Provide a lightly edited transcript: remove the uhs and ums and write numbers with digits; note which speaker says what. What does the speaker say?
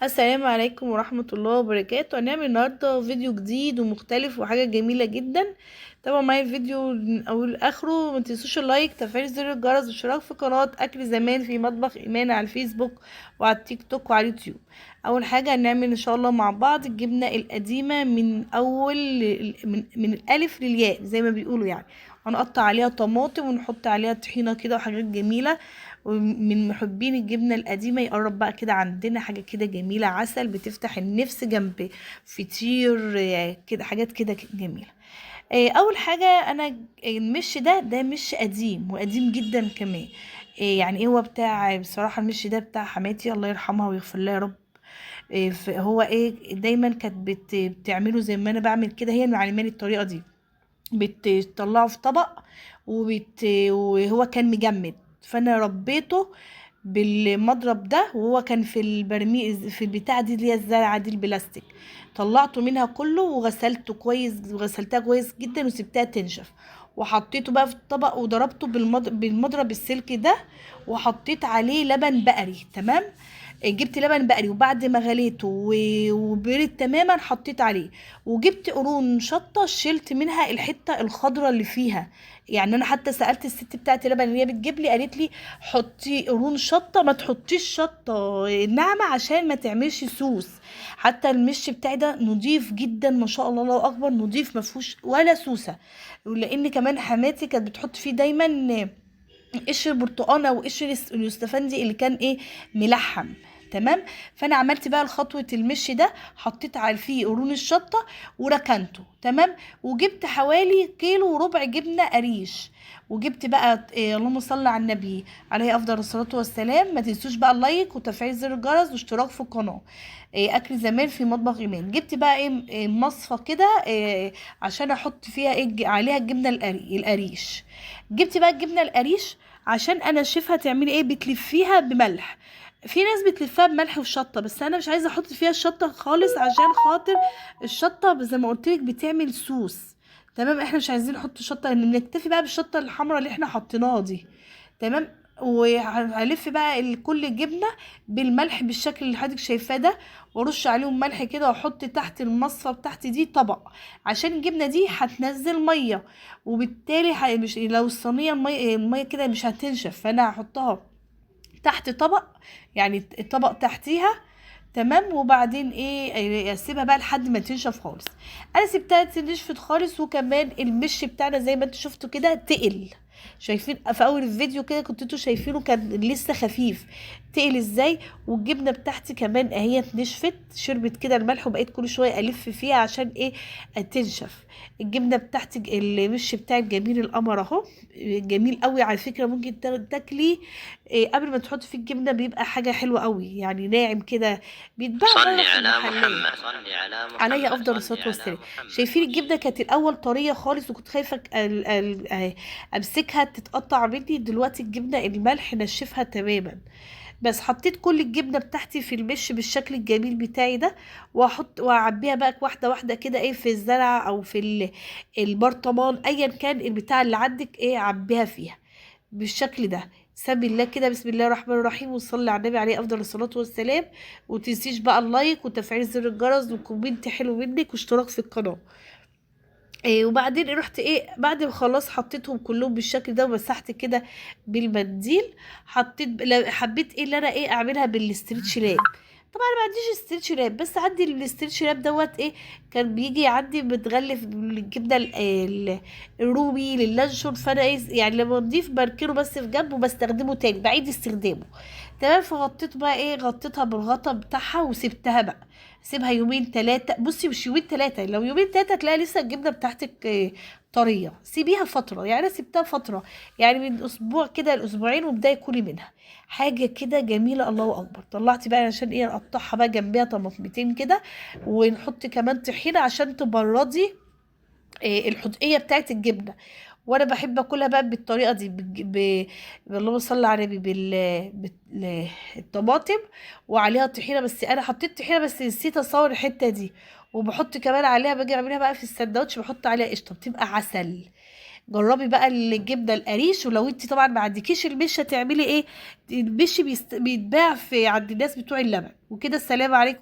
Speaker 1: السلام عليكم ورحمة الله وبركاته. هنعمل النهاردة فيديو جديد ومختلف وحاجة جميلة جدا. تابعوا معايا الفيديو من أول لآخره، ما تنسوش اللايك، تفعيل زر الجرس، والاشتراك في قناة أكل زمان في مطبخ إيمان على الفيسبوك وعلى التيك توك وعلى اليوتيوب. أول حاجة هنعمل إن شاء الله مع بعض الجبنة القديمة من أول من الألف للياء زي ما بيقولوا يعني. هنقطع عليها طماطم ونحط عليها طحينة كده وحاجات جميلة. ومن محبين الجبنة القديمة يقرب بقى كده عندنا حاجة كده جميلة، عسل بتفتح النفس جنب فطير، كده حاجات كده جميلة. أول حاجة أنا المش ده مش قديم وقديم جدا كمان. يعني ايه، هو بتاع بصراحة المش ده بتاع حماتي الله يرحمها ويغفر لها يا رب. هو ايه دايما كانت بتعمله زي ما انا بعمل كده، هي اللي معلماني الطريقة دي. بتطلعه في طبق وهو كان مجمد، فانا ربيته بالمضرب ده، وهو كان في البرميل في البتاع دي اللي هي الزرعه دي البلاستيك. طلعته منها كله وغسلته كويس، وغسلتها كويس جدا وسبتها تنشف. وحطيته بقى في الطبق وضربته بالمضرب السلك ده. وحطيت عليه لبن بقري، تمام. جبت لبن بقري وبعد ما غليته وبرد تماما حطيت عليه. وجبت قرون شطه شلت منها الحته الخضراء اللي فيها. يعني انا حتى سالت الست بتاعت اللبن اللي هي بتجيب لي، قالت لي حطي قرون شطه، ما تحطيش شطه ناعمه عشان ما تعملش سوس. حتى المش بتاعي ده نضيف جدا ما شاء الله، الله اكبر، نضيف ما فيهوش ولا سوسه. لان كمان حماتي كانت بتحط فيه دايما قشر برتقانه وقشر اليوستفندي اللي كان ايه، ملحم. تمام. فانا عملت بقى الخطوه المشي ده، حطيت على فيه قرون الشطه وركنته تمام. وجبت حوالي كيلو وربع جبنه قريش. وجبت بقى اللهم صل على النبي عليه افضل الصلاه والسلام. ما تنسوش بقى اللايك وتفعيل زر الجرس واشتراك في القناه. اكل زمان في مطبخ ايمان. جبت بقى مصفى كده، عشان احط فيها عليها الجبنه القريش. جبت بقى الجبنه القريش عشان انا شايفها تعملي ايه، بتلفيها بملح. في ناس بتلفها بملح وشطه، بس انا مش عايزه احط فيها الشطه خالص عشان خاطر الشطه زي ما قلت لك بتعمل سوس. تمام، احنا مش عايزين نحط شطه، ان بنكتفي بقى بالشطه الحمراء اللي احنا حطيناها دي. تمام. وهلف بقى كل الجبنه بالملح بالشكل اللي حضرتك شايفاه ده. وارش عليهم ملح كده، واحط تحت المصفى بتاعتي دي طبق، عشان الجبنه دي هتنزل ميه. وبالتالي مش لو الصينيه الميه كده مش هتنشف، فانا هحطها تحت طبق، يعني الطبق تحتيها. تمام. وبعدين ايه، اسيبها بقى لحد ما تنشف خالص. انا سبتها تنشفت خالص. وكمان المش بتاعنا زي ما انتوا شفتوا كده تقل. شايفين في اول الفيديو كده كنتوا انتوا شايفينه كان لسه خفيف. تقل ازاي. والجبنه بتاعتي كمان اهي نشفت، شربت كده الملح، وبقيت كل شويه الف فيها عشان ايه، تنشف. الجبنه بتاعتي المش بتاعي جميل القمر اهو. جميل قوي على فكره، ممكن تاكليه قبل ما تحط فيه الجبنه، بيبقى حاجه حلوه قوي يعني، ناعم كده. بيتباع بره في المحلات. عليا افضل الصلاه والسلام. شايفين الجبنه كانت الاول طريه خالص، وكنت خايفه امسكها تتقطع مني. دلوقتي الجبنه الملح نشفها تماما. بس حطيت كل الجبنه بتاعتي في المش بالشكل الجميل بتاعي ده. واحط واعبيها بقى واحده واحده كده، ايه، في الزرع او في البرطمان، ايا كان البتاع اللي عندك، ايه، عبيها فيها بالشكل ده. سمي الله كده، بسم الله الرحمن الرحيم، وصلي على النبي عليه افضل الصلاه والسلام. وتنسيش بقى اللايك وتفعيل زر الجرس وكومنت حلو منك واشتراك في القناه. وبعدين رحت ايه، بعد ما خلاص حطيتهم كلهم بالشكل ده ومسحت كده بالمنديل. حطيت حبيت ايه اللي انا ايه اعملها بالاسترتش لاب. طبعا أنا ما عنديش استرتش لاب، بس عندي الاسترتش لاب دوت ايه، كان بيجي عندي متغلف بالجبنه الرومي للانشون. فانا ايه يعني لما نضيف بركنه بس في جنب وبستخدمه تاني، بعيد استخدامه. تمام. فغطيت بقى ايه، غطيتها بالغطا بتاعها وسبتها بقى. سيبها يومين تلاتة، بصي مش يومين تلاتة، لو يومين تلاتة تلاقي لسه الجبنة بتاعتك طرية. سيبيها فترة، يعني انا سبتها فترة، يعني من اسبوع كده لاسبوعين، وابداي كلي منها. حاجة كده جميلة الله اكبر. طلعتي بقى عشان ايه، نقطعها بقى جنبيها طماطمتين كده. ونحط كمان طحينة عشان تبردي الحدقية بتاعت الجبنة. وانا بحب اكلها بقى بالطريقه دي اللهم صل على النبي بالطماطم وعليها طحينه. بس انا حطيت طحينه بس نسيت اصور الحته دي. وبحط كمان عليها، باجي اعملها بقى في السندوتش، بحط عليها قشطه بتبقى عسل. جربي بقى الجبنه القريش. ولو انت طبعا ما عندكيش المش هتعملي ايه؟ المش بيتباع في عند الناس بتوع اللبن وكده. السلام عليكم.